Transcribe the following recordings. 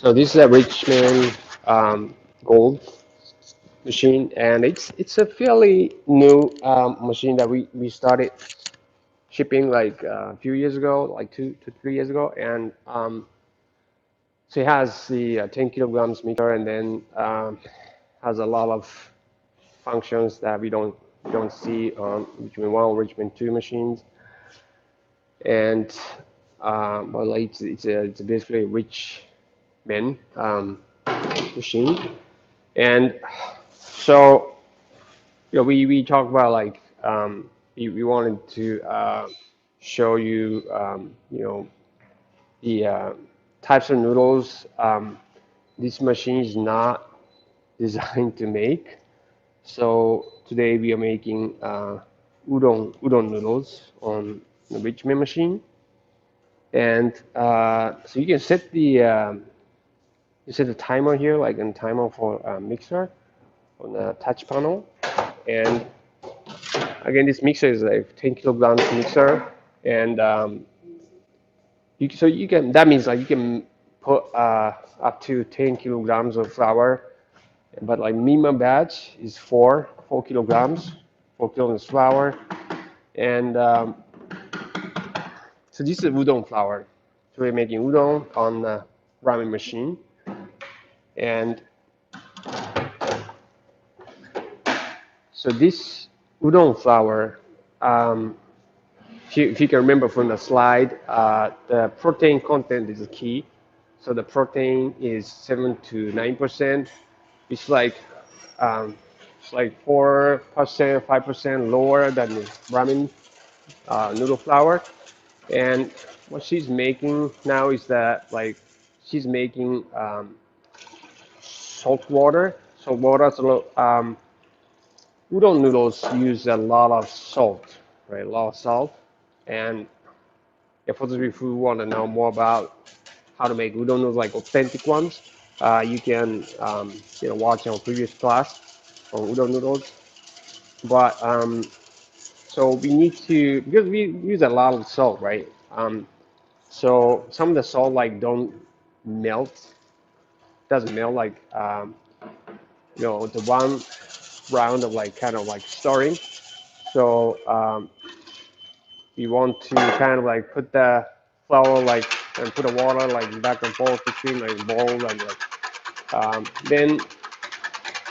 So this is a Richmond Gold machine, and it's a fairly new machine that we started shipping like a few years ago, like 2 to 3 years ago, and so it has the 10 kilograms mixer, and then has a lot of functions that we don't see on Richmond 1 or Richmond 2 machines, and well, like it's basically a rich men machine. And so, we talked about like we wanted to show you, the types of noodles this machine is not designed to make. So today we are making udon noodles on the Richmond machine, and so you set the timer here, like a timer for mixer on the touch panel. And again, this mixer is like 10 kilograms mixer, and so you can that means like you can put up to 10 kilograms of flour, but like minimum batch is four kilograms, 4 kilograms flour, and so this is udon flour. So we're making udon on the ramen machine, and so this udon flour, if you can remember from the slide, the protein content is the key. So the protein is 7 to 9%. It's like um, it's like 4%, 5% lower than the ramen noodle flour. And what she's making now is that like she's making salt water. Salt water. So udon noodles use a lot of salt, right? A lot of salt. And if for those of you who want to know more about how to make udon noodles, like authentic ones, you can watch our previous class on udon noodles. But so we need to, because we use a lot of salt, right? So some of the salt like don't melt, doesn't melt like the one round of like kind of like stirring. So we want to kind of like put the flour like and put the water like back and forth between like bowl and like then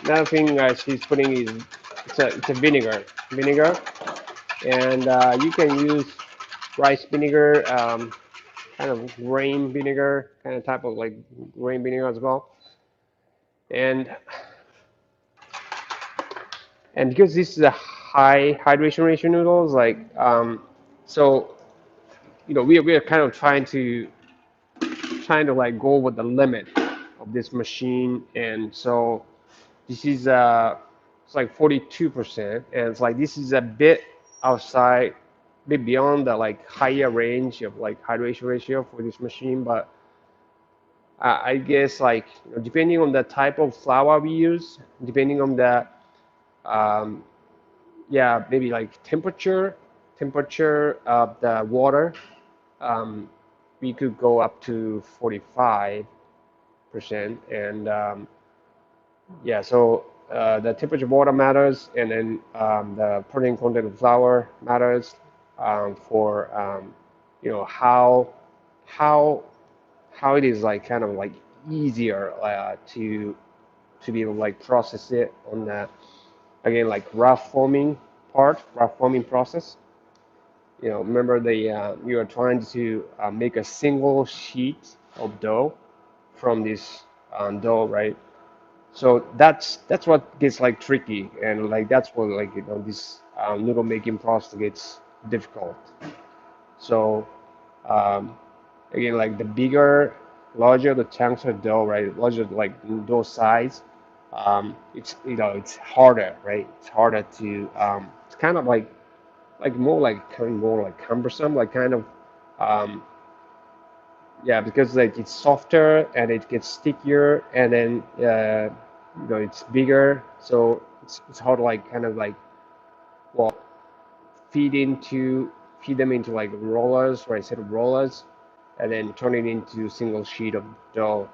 another thing she's putting is it's a vinegar, and you can use rice vinegar, kind of grain vinegar, kind of type of like grain vinegar as well. And because this is a high hydration ratio noodles, like so we are kind of trying to like go with the limit of this machine, and so this is it's like 42%, and it's like this is a bit outside, a bit beyond the like higher range of like hydration ratio for this machine, but I guess like depending on the type of flour we use, depending on the um, yeah, maybe like temperature of the water, um, we could go up to 45%. And yeah, so the temperature of water matters, and then the protein content of flour matters for how how it is like kind of like easier to be able to like process it on the, again, like rough forming process. Remember you are trying to make a single sheet of dough from this dough, right? So that's what gets like tricky, and like that's what like this noodle making process gets difficult. So um, again, like the larger the chunks of dough, right? Larger like dough size, it's harder, right? It's harder to it's kind of like more like cumbersome, like kind of um, yeah, because like it's softer and it gets stickier, and then it's bigger, so it's hard to like kind of like, well, feed them into like rollers, right? Set of rollers, and then turn it into a single sheet of dough.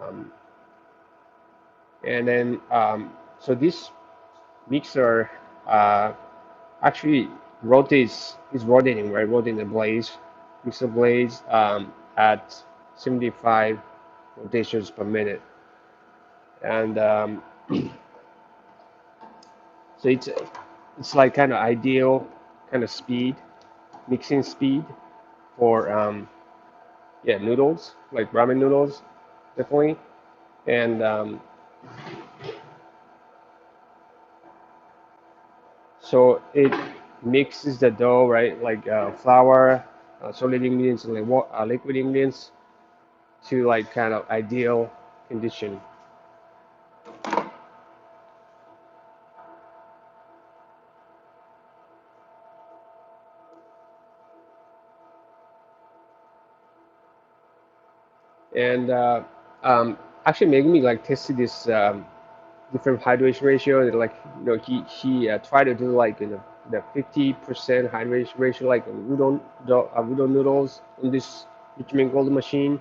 Um, and then so this mixer actually rotates is rotating, right? Rotating the blades, mixer blades at 75 rotations per minute, and so it's like kind of ideal kind of speed, mixing speed for yeah, noodles, like ramen noodles, definitely. And so it mixes the dough, right? Like flour, solid ingredients, and like liquid ingredients to like kind of ideal condition. And actually making me like tested this different hydration ratio. And, like he tried to do like the 50% hydration ratio, like udon noodles on this Richmond Golden machine,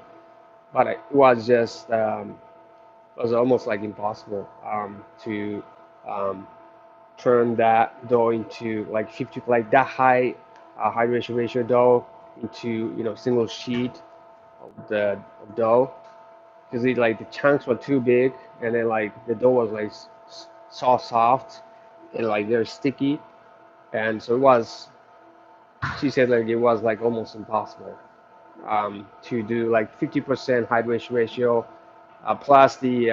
but it was just was almost like impossible to um, turn that dough into like 50, like that high hydration ratio dough into single sheet of the dough, because it like the chunks were too big, and then like the dough was like so soft and like they're sticky, and so it was. She said like it was like almost impossible to do like 50% hydration ratio, plus the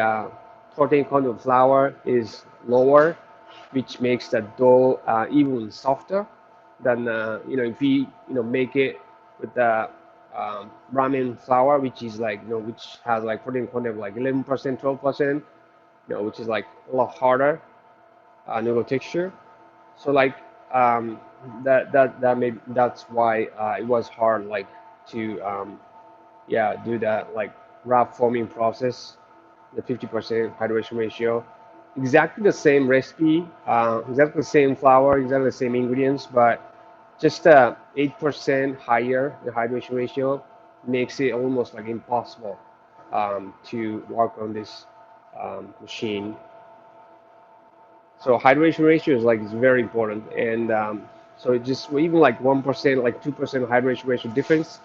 protein content of flour is lower, which makes the dough even softer than if you make it with the ramen flour, which is like which has like protein content of like 11%, 12%, which is like a lot harder noodle texture. So like um, that's why it was hard like to yeah, do that like wrap forming process, the 50% hydration ratio. Exactly the same recipe, exactly the same flour, exactly the same ingredients, but just 8% higher the hydration ratio makes it almost like impossible to work on this machine. So hydration ratio is like is very important, and so it just even like 1%, like 2% hydration ratio difference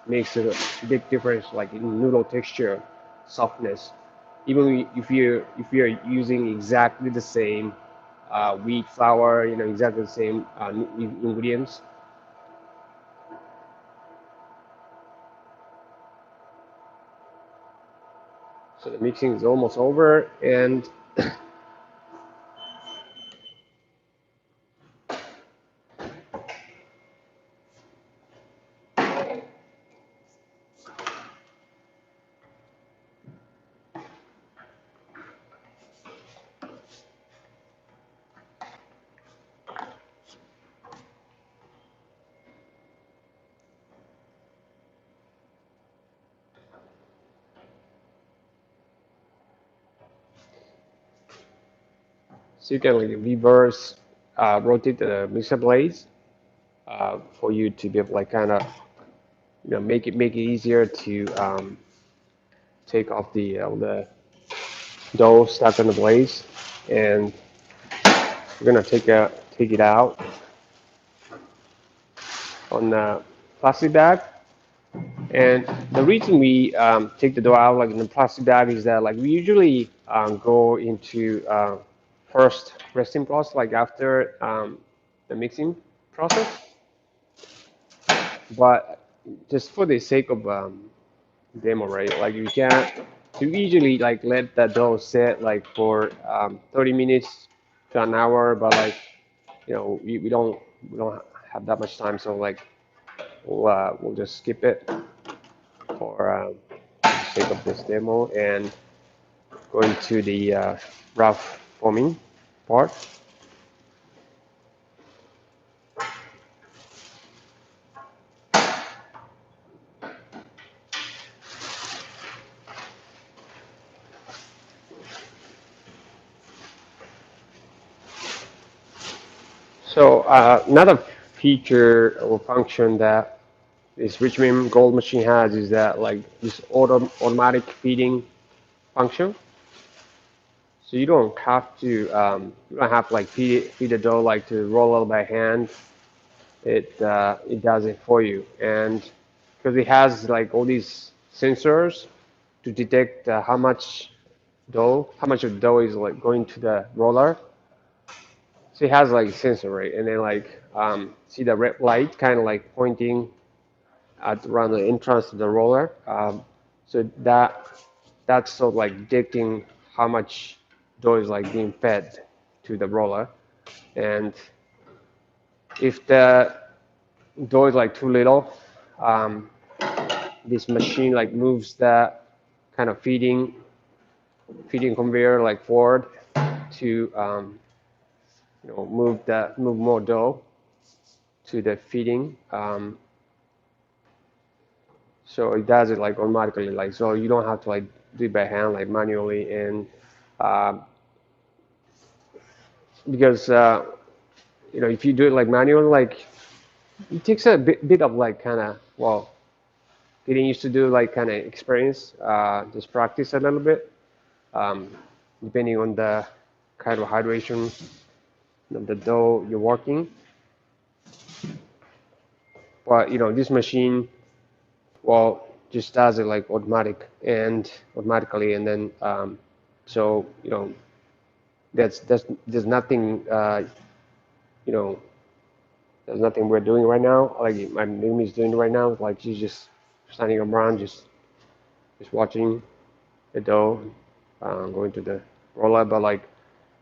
makes a big difference, like in noodle texture, softness. Even if you're using exactly the same wheat flour, exactly the same ingredients. So the mixing is almost over, and so you can like reverse rotate the mixer blades for you to be able like kind of make it easier to take off the dough stuck on the blades, and we're gonna take it out on the plastic bag. And the reason we take the dough out like in the plastic bag is that like we usually go into first resting process like after the mixing process, but just for the sake of demo, right? Like you can't. So we usually like let the dough sit like for 30 minutes to an hour, but like we don't have that much time, so like we'll just skip it for the sake of this demo and go into the rough forming part. So another feature or function that this Richmond Gold machine has is that like this automatic feeding function. So you don't have to like feed the dough like to roll it by hand. It does it for you, and because it has like all these sensors to detect how much of dough is like going to the roller. So it has like sensor, right? And then like see the red light kind of like pointing at around the entrance to the roller. So that's sort of like detecting how much dough is like being fed to the roller. And if the dough is like too little, um, this machine like moves the kind of feeding conveyor like forward to move more dough to the feeding. So it does it like automatically, like so you don't have to like do it by hand like manually. And uh, because if you do it like manually, like it takes a bit of like kind of getting used to do like kind of experience, just practice a little bit, um, depending on the kind of hydration of the dough you're working. But this machine, just does it like automatically, and then so there's nothing you know there's nothing we're doing right now. Like my Mimi is doing right now. Like she's just standing around, just watching the dough going to the roller. But like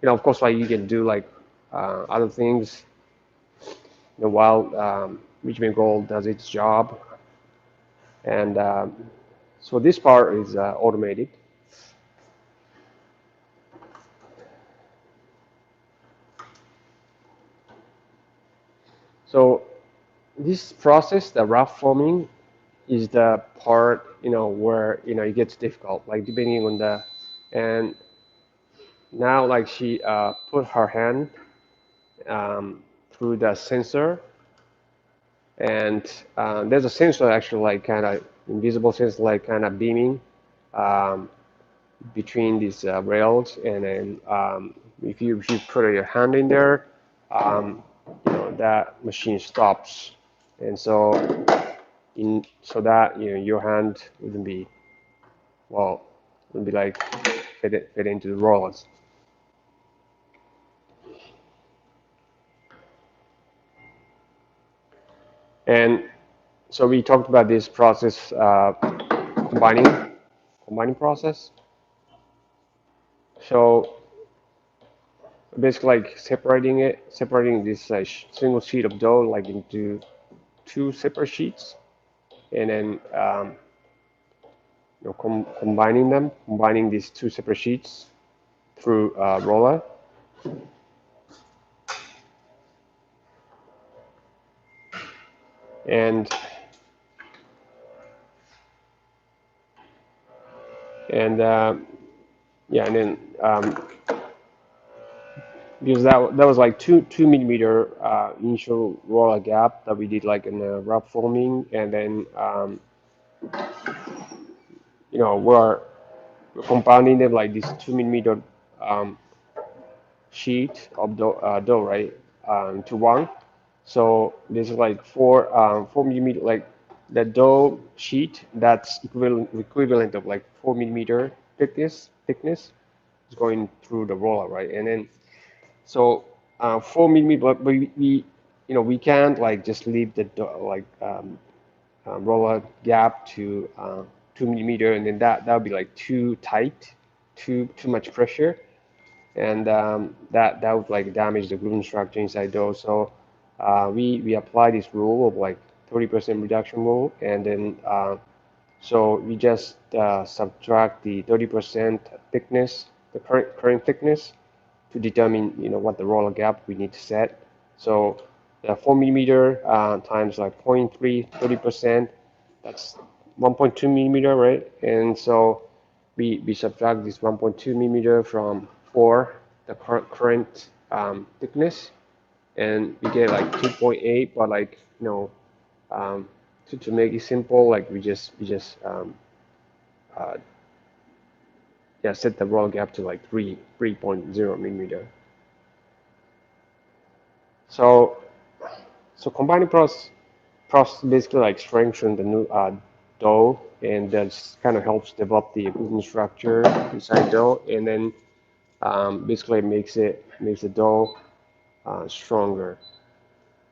of course, like you can do like other things while Richmond Gold does its job. And so this part is automated. So this process, the rough forming, is the part where it gets difficult. Like depending on and now like she put her hand through the sensor, and there's a sensor actually like kind of invisible sensor like kind of beaming um, between these rails, and then if you put your hand in there, that machine stops, and so that your hand wouldn't be like fit into the rollers. And so we talked about this process, combining process. So basically like separating this single sheet of dough like into two separate sheets, and then combining these two separate sheets through roller. And yeah, and then because that was like 2 millimeter initial roller gap that we did like in the rough forming, and then we're compounding them like this 2 millimeter um, sheet of dough, right, to one. So this is like 4 millimeter, like the dough sheet that's equivalent of like 4 millimeter thickness is going through the roller, right? And then so 4 millimeter, but we can't like just leave the roller gap to 2 millimeter, and then that would be like too tight, too much pressure, and that would like damage the gluten structure inside dough. So we apply this rule of like 30% reduction rule, and then so we just subtract the 30% thickness, the current thickness, to determine what the roller gap we need to set. So the 4 millimeter times like 0.3, 30%, that's 1.2 millimeter, right? And so we subtract this 1.2 millimeter from 4, the current thickness, and we get like 2.8. But like to make it simple, like we just uh, yeah, set the roll gap to like 3.0 millimeter. So combining process basically like strengthen the new dough, and that kind of helps develop the gluten structure inside dough, and then basically makes the dough stronger.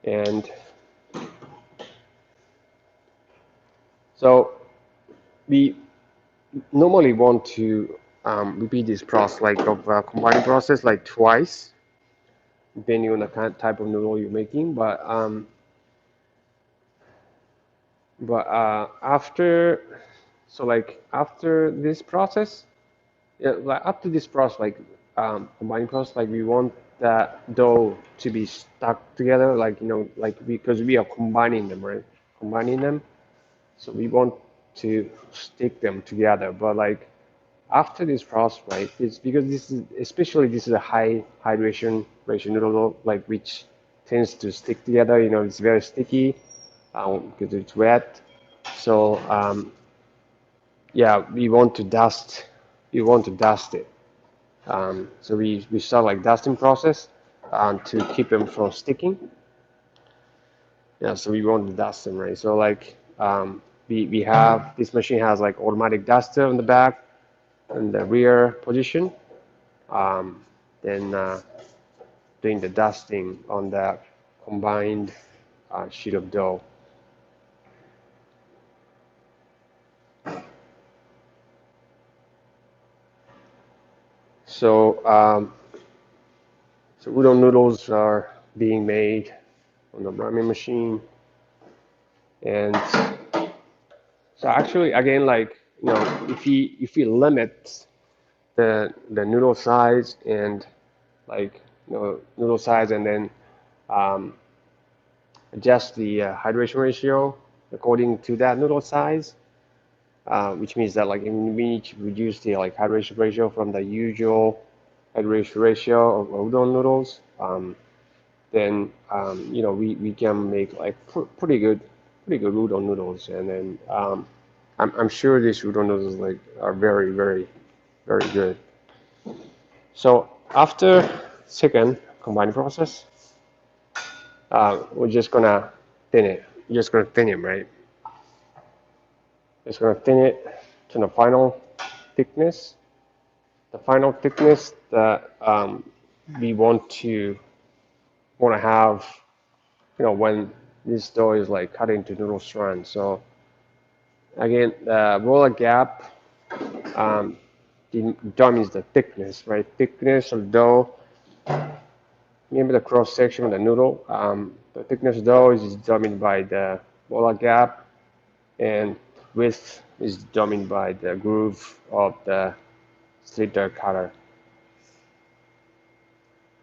And so we normally want to repeat this process like of combining process like twice, depending on the kind of type of noodle you're making. But after like after this process, yeah, like after this process, like combining process, like we want that dough to be stuck together, like like because we are combining them, right? Combining them, so we want to stick them together. But like after this process, right? It's because this is a high hydration ratio noodle, like which tends to stick together. It's very sticky because it's wet. So yeah, we want to dust it. So we start like dusting process to keep them from sticking. Yeah, so we want to dust them, right? So like we have this machine has like automatic duster on the back and the rear position. Um, then doing the dusting on that combined sheet of dough. So udon noodles are being made on the ramen machine, and so actually again, like if you limit the noodle size and like noodle size, and then um, adjust the hydration ratio according to that noodle size, which means that like we need to reduce the like hydration ratio from the usual hydration ratio of udon noodles. Then we can make like pretty good udon noodles, and then I'm sure these udon noodles like are very very very good. So after second combining process, we're just gonna thin it. Just gonna thin it, right? Just gonna thin it to the final thickness. The final thickness that we want to have, when this dough is like cut into noodle strands. So again, the roller gap determines the thickness, right? Thickness of dough. Maybe the cross section of the noodle. The thickness of dough is determined by the roller gap, and width is determined by the groove of the slither cutter.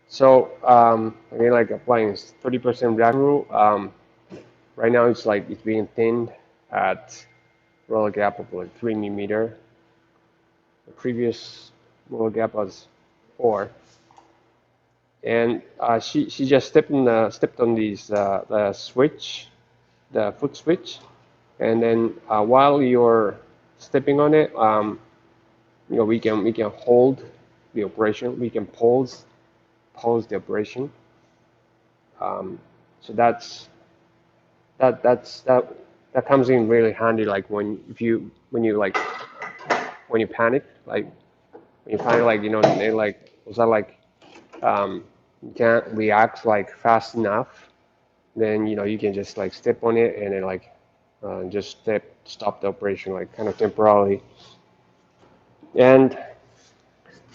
So again, like applying 30% reaction rule. Right now it's being thinned at roller gap of like 3 millimeter. The previous roller gap was 4, and she just stepped on these the switch, the foot switch, and then while you're stepping on it, we can hold the operation. We can pause the operation. So that comes in really handy, like when you panic, like and like was that like you can't react like fast enough, then you can just like step on it, and then like just stop the operation like kind of temporarily. And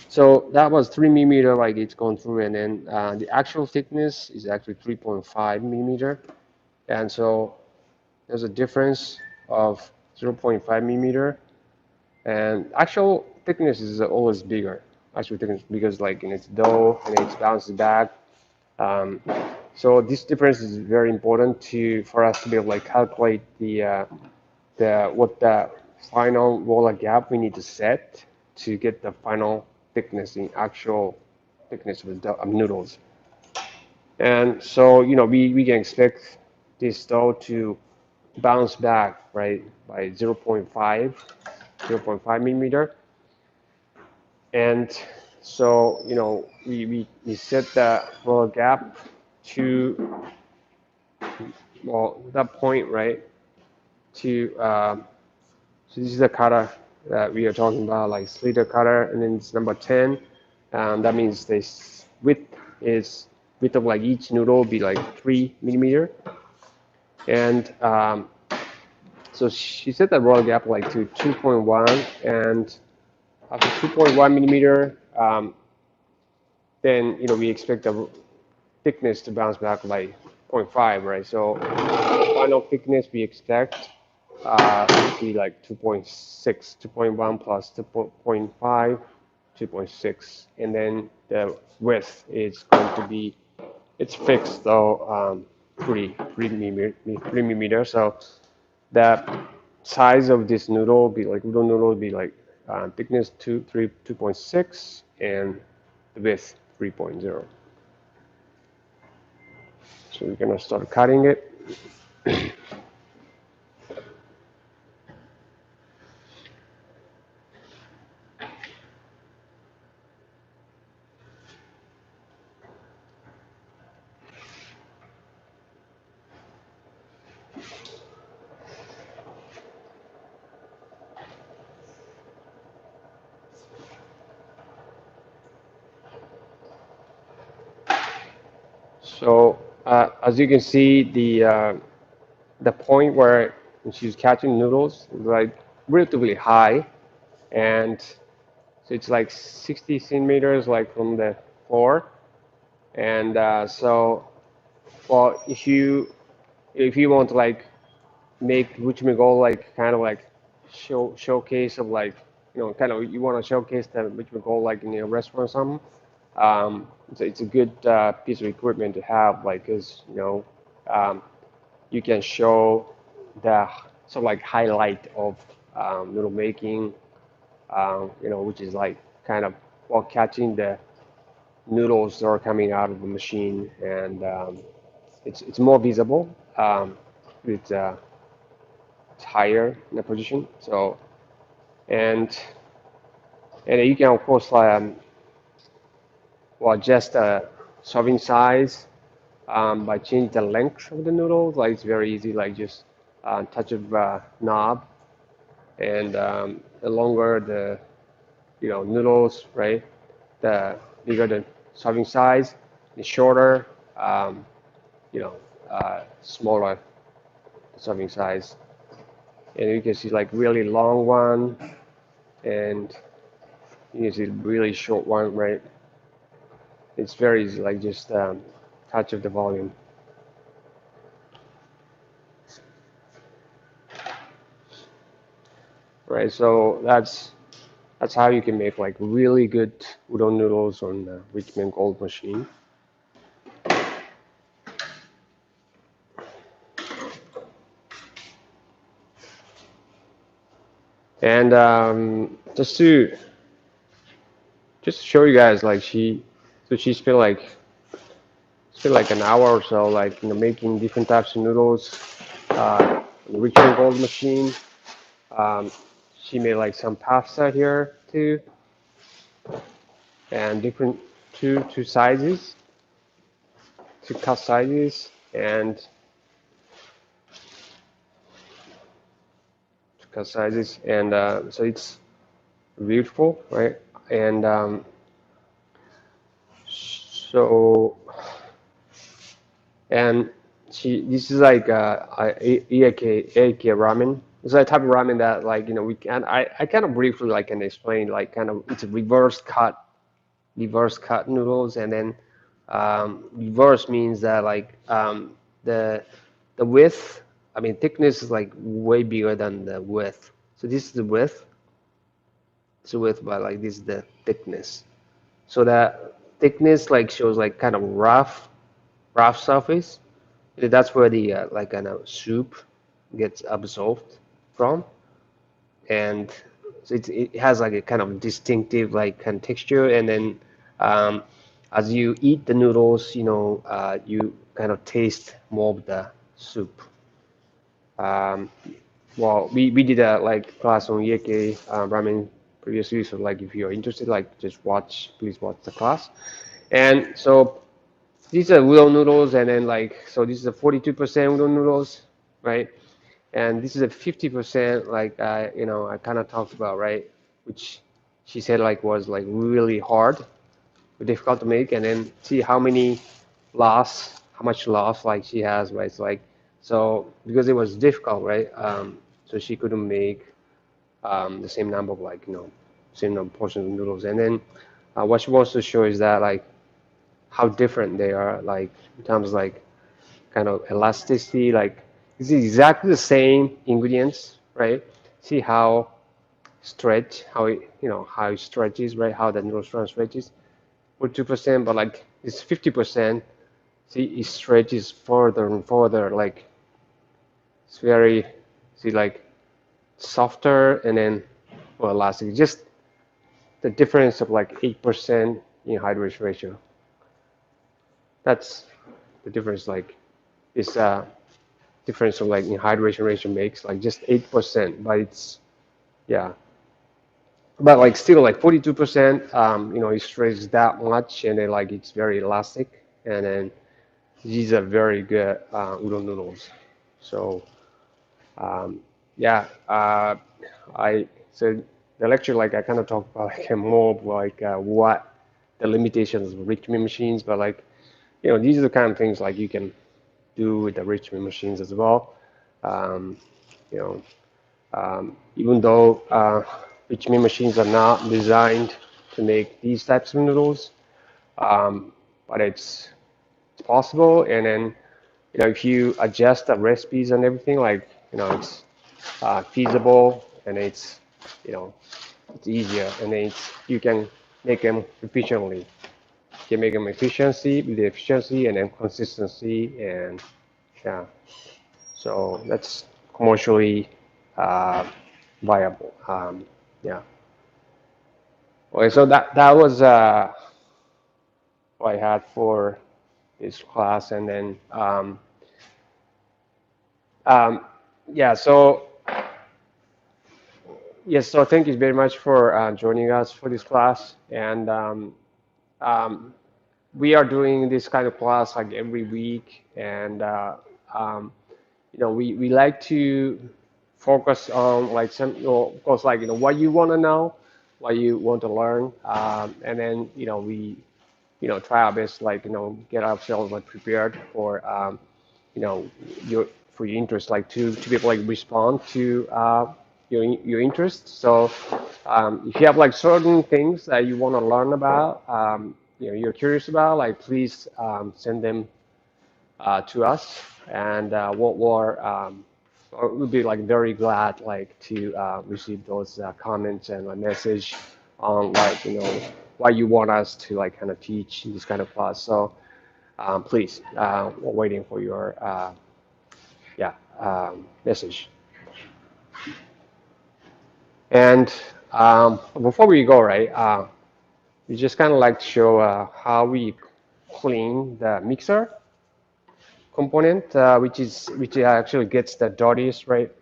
so that was 3 millimeter, like it's gone through, and then the actual thickness is actually 3.5 millimeter, and so there's a difference of 0.5 millimeter, and actual thickness is always bigger. Actual thickness, because like it's dough and it's bounces back. Um, so this difference is very important for us to be able to like calculate the final roller gap we need to set to get the final thickness, in actual thickness of noodles. And so we can expect this dough to bounce back, right, by 0.5 millimeter. And so, you know, we set the roller gap to, well, that point, right? To, so this is the cutter that we are talking about, like slither cutter, and then it's number 10. That means this width of like each noodle will be like 3 millimeter. And so she set the roller gap like to 2.1, and after 2.1 millimeter, then you know we expect the thickness to bounce back like 0.5, right? So final thickness we expect to be like 2.6, 2.1 plus 2.5, 2.6, and then the width is going to be, it's fixed though, 3 millimeter. So the size of this noodle will be like, udon noodle will be like thickness 2.6 and the width 3.0. So we're gonna start cutting it. So as you can see, the point where she's catching noodles is like relatively high, and so it's like 60 centimeters like from the floor. And so, well, if you want to like make Richmond like kind of like showcase of like, you know, kind of you want to showcase the Richmond like in a restaurant or something. It's a good piece of equipment to have, like, cause you know, you can show the sort of like highlight of noodle making, you know, which is like kind of while catching the noodles that are coming out of the machine, and it's more visible. It's higher in the position. So and you can of course well adjust the serving size by changing the length of the noodles. Like it's very easy, like just touch of knob, and the longer the, you know, noodles, right? The bigger the serving size, the shorter, you know, smaller serving size. And you can see like really long one, and you can see really short one, right? It's very easy, like just touch of the volume. Right, so that's how you can make like really good udon noodles on the Richmond Gold machine. And just to show you guys, like she spent like an hour or so, like, you know, making different types of noodles on the Richmond Gold machine. Um, she made like some pasta here too, and different two sizes, two cut sizes, and so it's beautiful, right? And so and this is like ramen. It's a type of ramen that, like, you know, we can I kind of briefly like can explain, like kind of it's a reverse cut noodles. And then reverse means that like the width, I mean thickness is like way bigger than the width. So this is the width, it's the width, but like this is the thickness. So that thickness like shows like kind of rough surface. That's where the like kind of soup gets absorbed from. And so it has like a kind of distinctive like kind of texture. And then um, as you eat the noodles, you know, you kind of taste more of the soup. Um, well, we did a like class on Yeke ramen previously. So like if you're interested, like just please watch the class. And so these are udon noodles, and then like so this is a 42% udon noodles, right? And this is a 50% like I kind of talked about, right? Which she said like was like really hard, difficult to make, and then see how much loss like she has, right? It's like so because it was difficult, right? So she couldn't make the same number of like same number of portions of noodles, and then what she wants to show is that like how different they are, like in terms of like kind of elasticity, like it's exactly the same ingredients, right? See how how it stretches, right? How the noodle strand stretches for 2%, but like it's 50%. See, it stretches further and further, like it's very, see, like softer and then more elastic. Just the difference of like 8% in hydration ratio. That's the difference, like this difference of like in hydration ratio makes like just 8%, but it's yeah. But like still like 42%, it stretches that much, and then like it's very elastic, and then these are very good udon noodles. So yeah, I so the lecture like I kind of talked about like more of like what the limitations of Richmond machines, but like these are the kind of things like you can do with the Richmond machines as well. Um, you know, Even though Richmond machines are not designed to make these types of noodles, but it's possible. And then if you adjust the recipes and everything, like it's feasible, and you know it's easier, and you can make them efficiently. You can make them with the efficiency and then consistency, and yeah. So that's commercially uh, viable. Yeah. Okay, so that was what I had for this class, and then um, yeah. So yes, so thank you very much for joining us for this class, and um, we are doing this kind of class like every week, and um, we like to focus on like some, of course, like what you want to know, what you want to learn, and then we try our best, like get ourselves like prepared for you know your for your interest, like to be able to like respond to your interest. So if you have like certain things that you want to learn about, you're curious about, like please send them to us, and we'll be like very glad like to receive those comments and a message on like what you want us to like kind of teach in this kind of class. So please, we're waiting for your yeah message. And before we go, right, we just kind of like to show how we clean the mixer component, which actually gets the dirtiest, right?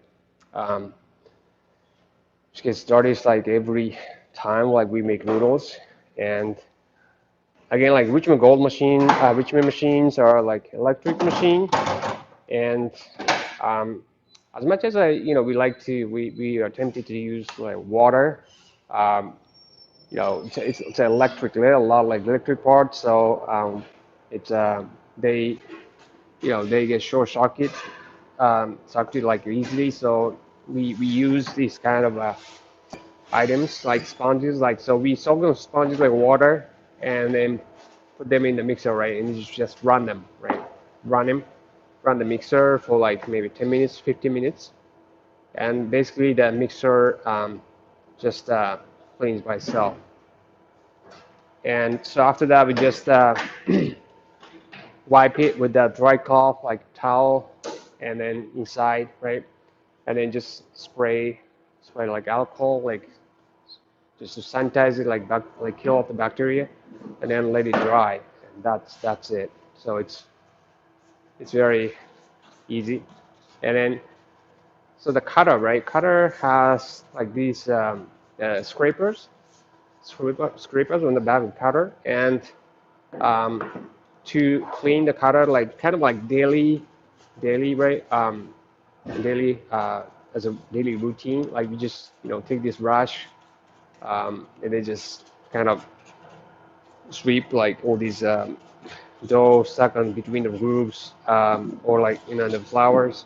Um, which gets dirtiest like every time like we make noodles. And again, like Richmond machines are like electric machine, and um, as much as we like to, we are tempted to use like water. Um, it's electric, there are a lot of like electric parts, so it's they they get short circuit like easily. So we use these kind of items like sponges, like so we soak those sponges like water, and then put them in the mixer, right, and you just run them, right, run them, run the mixer for like maybe 10 minutes, 15 minutes, and basically the mixer just cleans by itself. And so after that, we just wipe it with the dry cloth, like towel, and then inside, right? And then just spray like alcohol, like just to sanitize it, like kill off the bacteria, and then let it dry. And that's it. So it's very easy. And then so the cutter, right? Cutter has like these. scrapers on the back of the cutter, and to clean the cutter like kind of like daily right daily as a daily routine. Like you just take this brush and then just kind of sweep like all these dough stuck on between the grooves or like the flowers,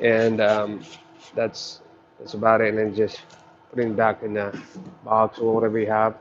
and that's about it. And then just put it back in the box or whatever you have.